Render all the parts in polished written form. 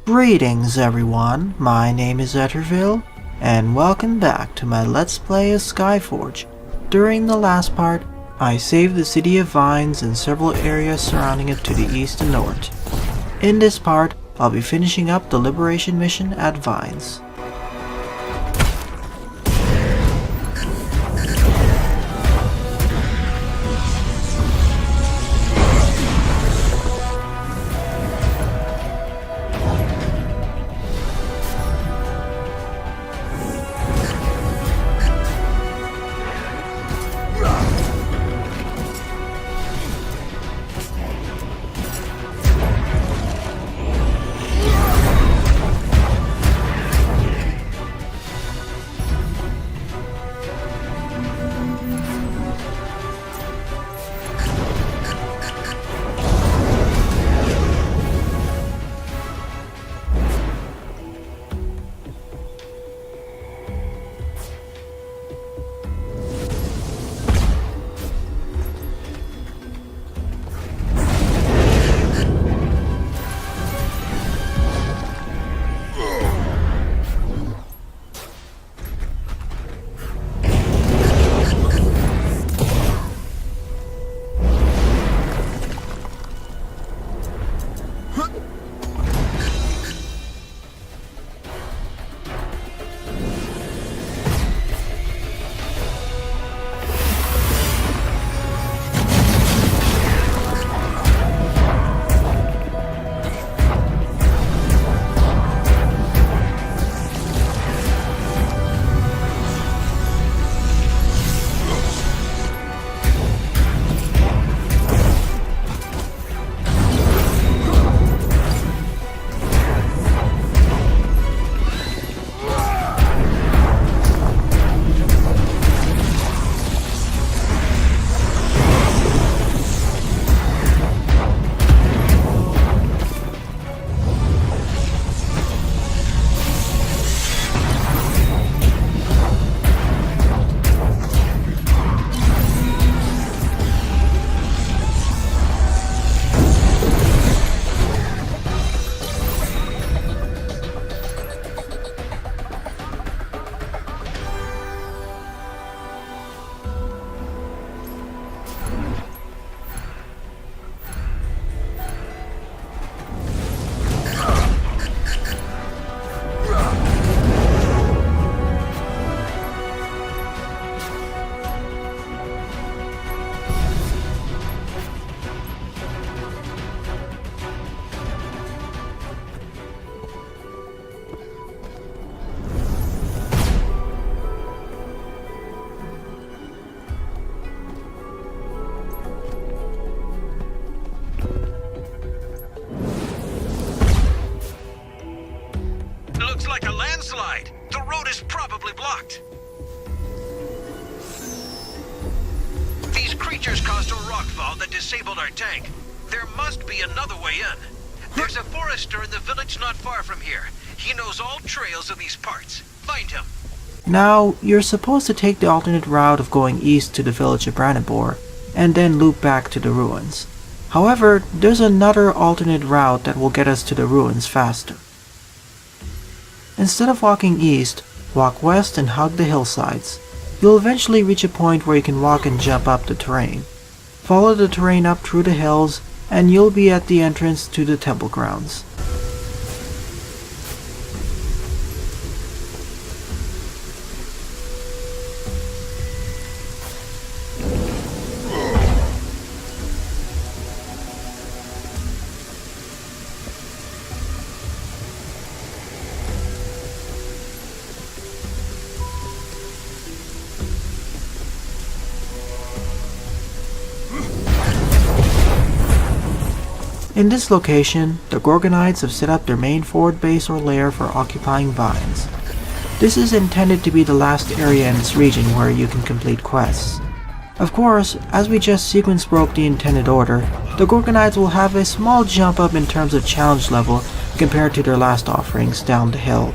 Greetings everyone, my name is Etterville, and welcome back to my Let's Play of Skyforge. During the last part, I saved the city of Vines and several areas surrounding it to the east and north. In this part, I'll be finishing up the liberation mission at Vines. Looks like a landslide. The road is probably blocked. These creatures caused a rockfall that disabled our tank. There must be another way in. There's a forester in the village not far from here. He knows all trails of these parts. Find him. Now, you're supposed to take the alternate route of going east to the village of Brandenburg, and then loop back to the ruins. However, there's another alternate route that will get us to the ruins faster. Instead of walking east, walk west and hug the hillsides. You'll eventually reach a point where you can walk and jump up the terrain. Follow the terrain up through the hills, and you'll be at the entrance to the temple grounds. In this location, the Gorgnides have set up their main forward base or lair for occupying Vines. This is intended to be the last area in this region where you can complete quests. Of course, as we just sequence broke the intended order, the Gorgnides will have a small jump up in terms of challenge level compared to their last offerings down the hill.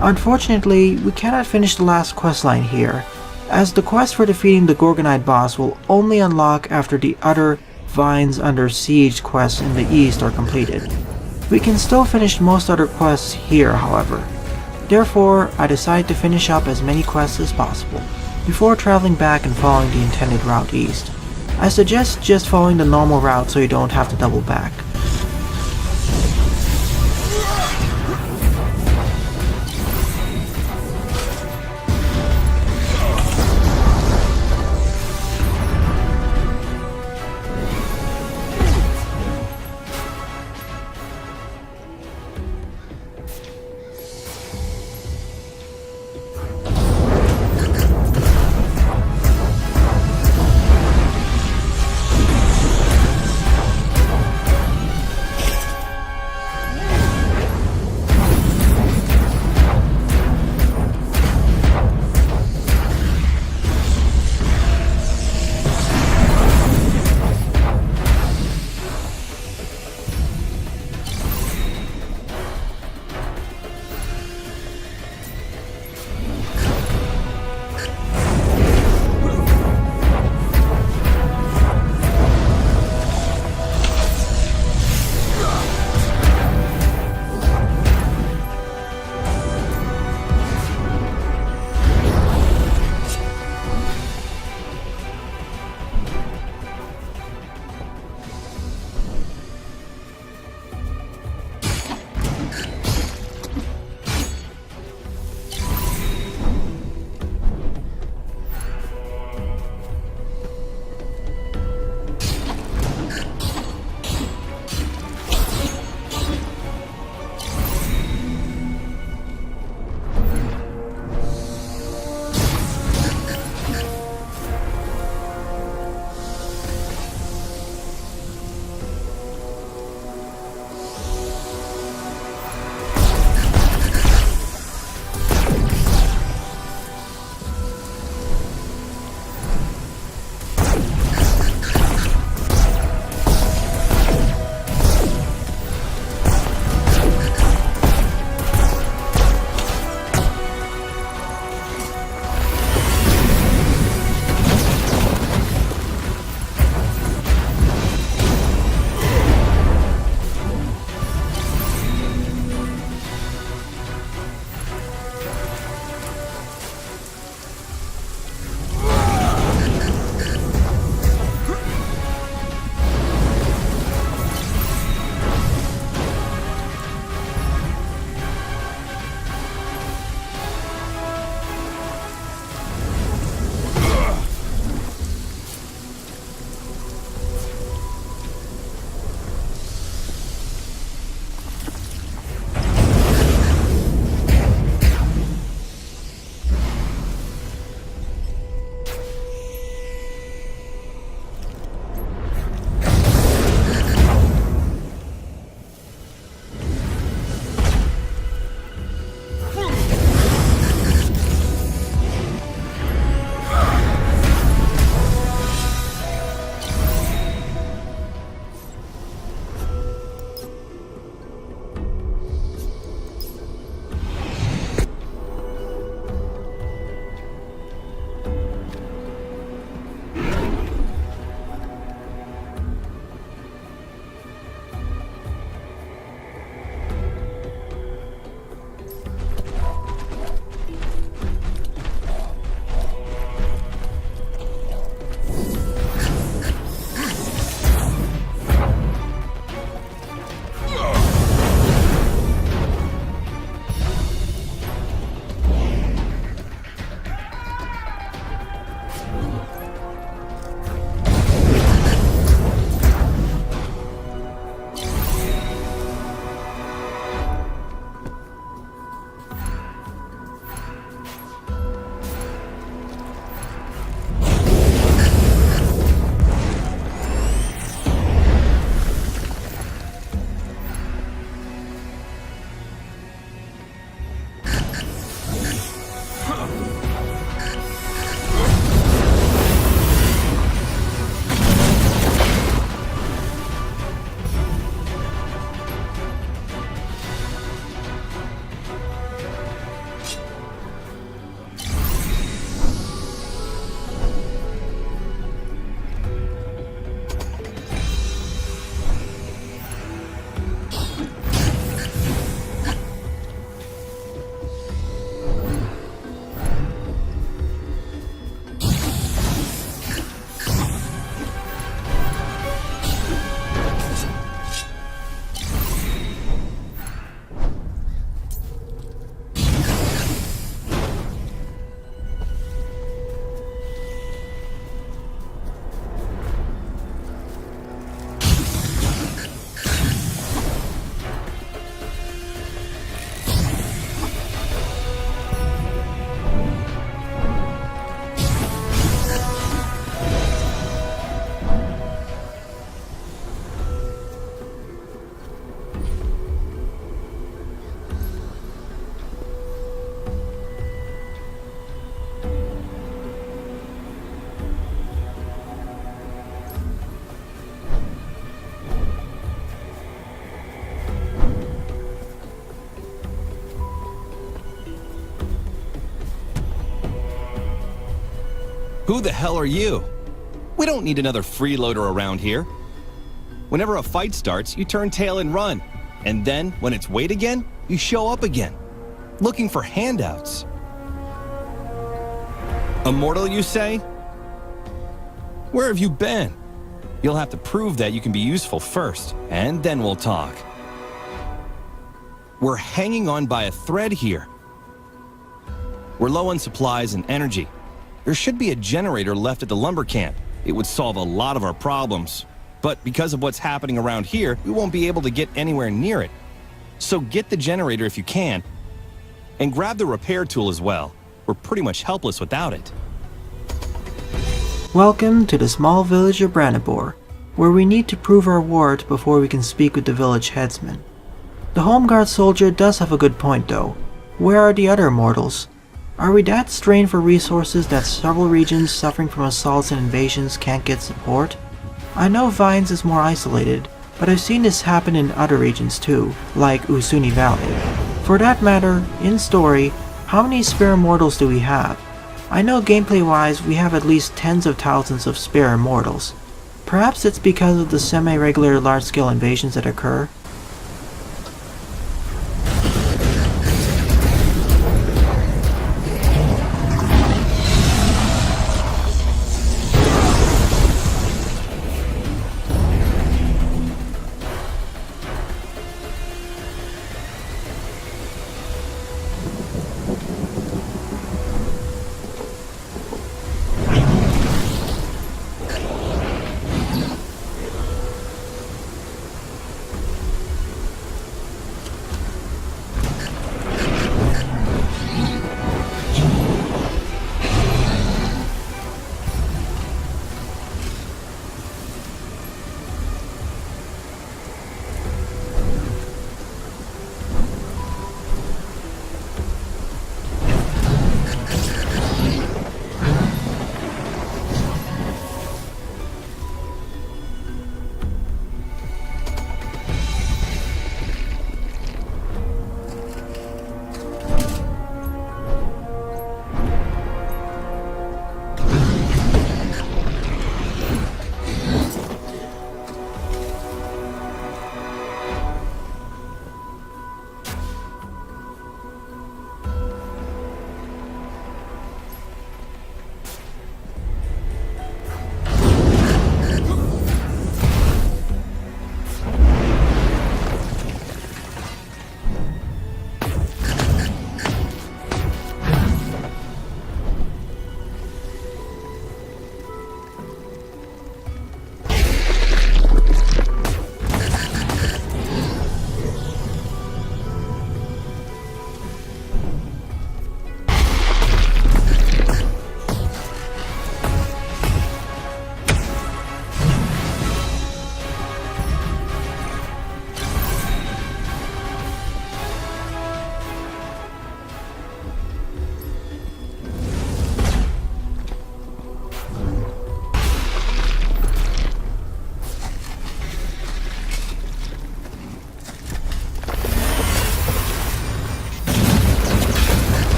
Unfortunately, we cannot finish the last questline here, as the quest for defeating the Gorgonide boss will only unlock after the other Vines Under Siege quests in the east are completed. We can still finish most other quests here, however. Therefore, I decide to finish up as many quests as possible, before traveling back and following the intended route east. I suggest just following the normal route so you don't have to double back. Who the hell are you? We don't need another freeloader around here. Whenever a fight starts, you turn tail and run. And then, when it's wait again, you show up again. Looking for handouts. Immortal, you say? Where have you been? You'll have to prove that you can be useful first, and then we'll talk. We're hanging on by a thread here. We're low on supplies and energy. There should be a generator left at the lumber camp. It would solve a lot of our problems. But because of what's happening around here, we won't be able to get anywhere near it. So get the generator if you can, and grab the repair tool as well. We're pretty much helpless without it. Welcome to the small village of Branibor, where we need to prove our worth before we can speak with the village headsman. The home guard soldier does have a good point though. Where are the other mortals? Are we that strained for resources that several regions suffering from assaults and invasions can't get support? I know Vines is more isolated, but I've seen this happen in other regions too, like Usuni Valley. For that matter, in story, how many spare immortals do we have? I know gameplay-wise we have at least tens of thousands of spare immortals. Perhaps it's because of the semi-regular large-scale invasions that occur.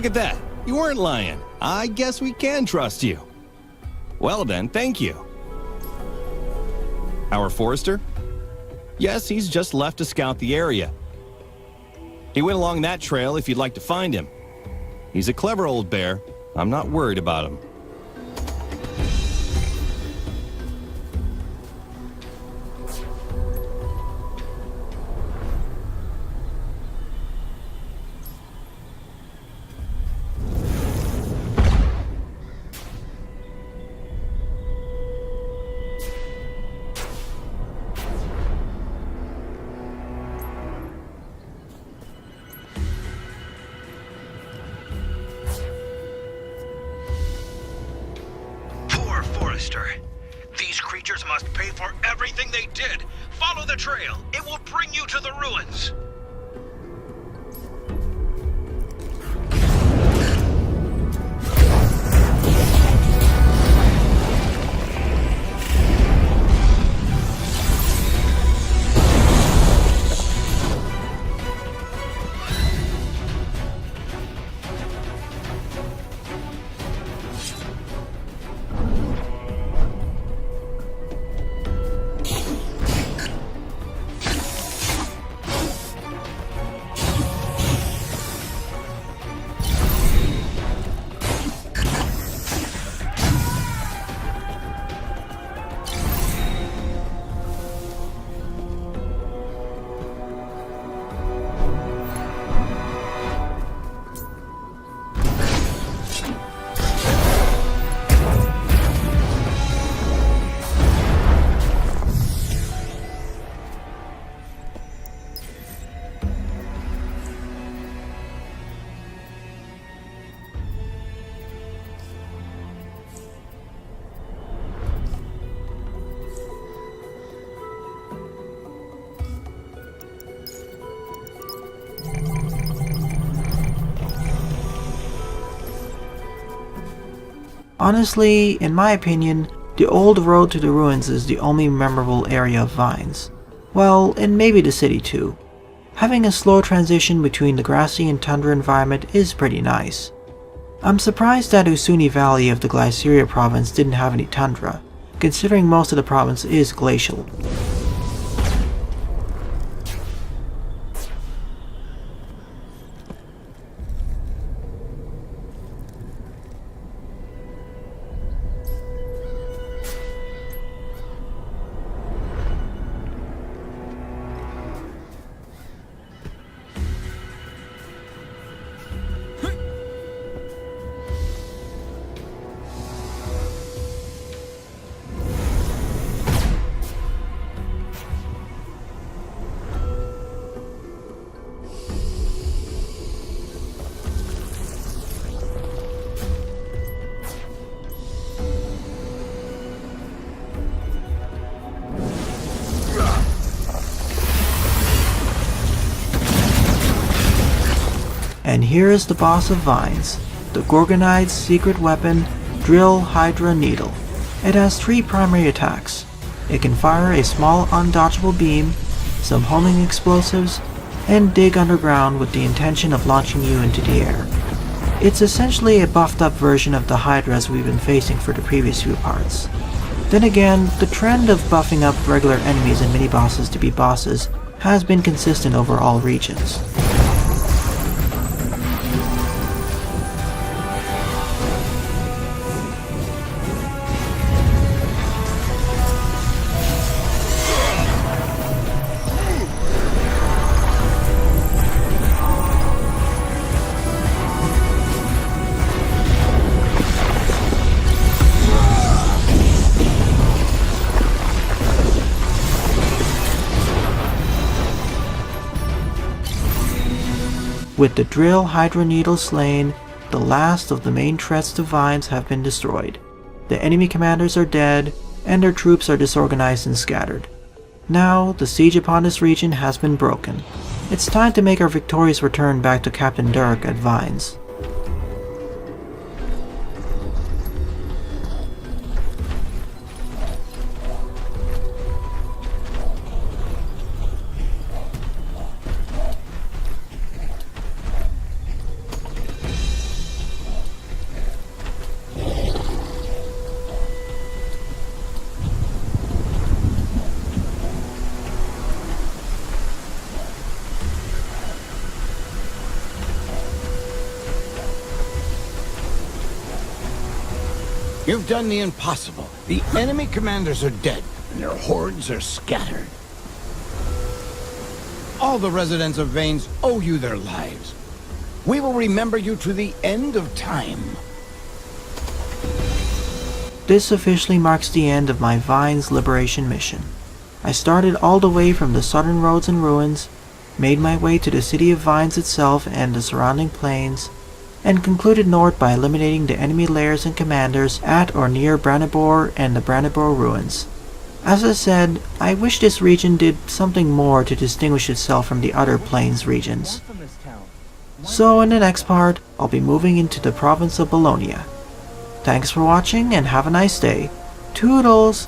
Look at that. You weren't lying. I guess we can trust you. Well then, thank you. Our forester? Yes, he's just left to scout the area. He went along that trail if you'd like to find him. He's a clever old bear. I'm not worried about him. forester. These creatures must pay for everything they did. Follow the trail. It will bring you to the ruins. Honestly, in my opinion, the old road to the ruins is the only memorable area of Vines. Well, and maybe the city too. Having a slow transition between the grassy and tundra environment is pretty nice. I'm surprised that Usuni Valley of the Glyceria province didn't have any tundra, considering most of the province is glacial. And here is the boss of Vines, the Gorgnides' secret weapon, Drill Hydra Needle. It has 3 primary attacks. It can fire a small undodgeable beam, some homing explosives, and dig underground with the intention of launching you into the air. It's essentially a buffed up version of the Hydras we've been facing for the previous few parts. Then again, the trend of buffing up regular enemies and mini-bosses to be bosses has been consistent over all regions. With the Drill Hydra Needle slain, the last of the main threats to Vines have been destroyed. The enemy commanders are dead, and their troops are disorganized and scattered. Now, the siege upon this region has been broken. It's time to make our victorious return back to Captain Dirk at Vines. You've done the impossible. The enemy commanders are dead, and their hordes are scattered. All the residents of Vanes owe you their lives. We will remember you to the end of time. This officially marks the end of my Vines liberation mission. I started all the way from the southern roads and ruins, made my way to the city of Vines itself and the surrounding plains, and concluded north by eliminating the enemy lairs and commanders at or near Brandebourg and the Brandebourg ruins. As I said, I wish this region did something more to distinguish itself from the other plains regions. So in the next part, I'll be moving into the province of Bologna. Thanks for watching and have a nice day. Toodles!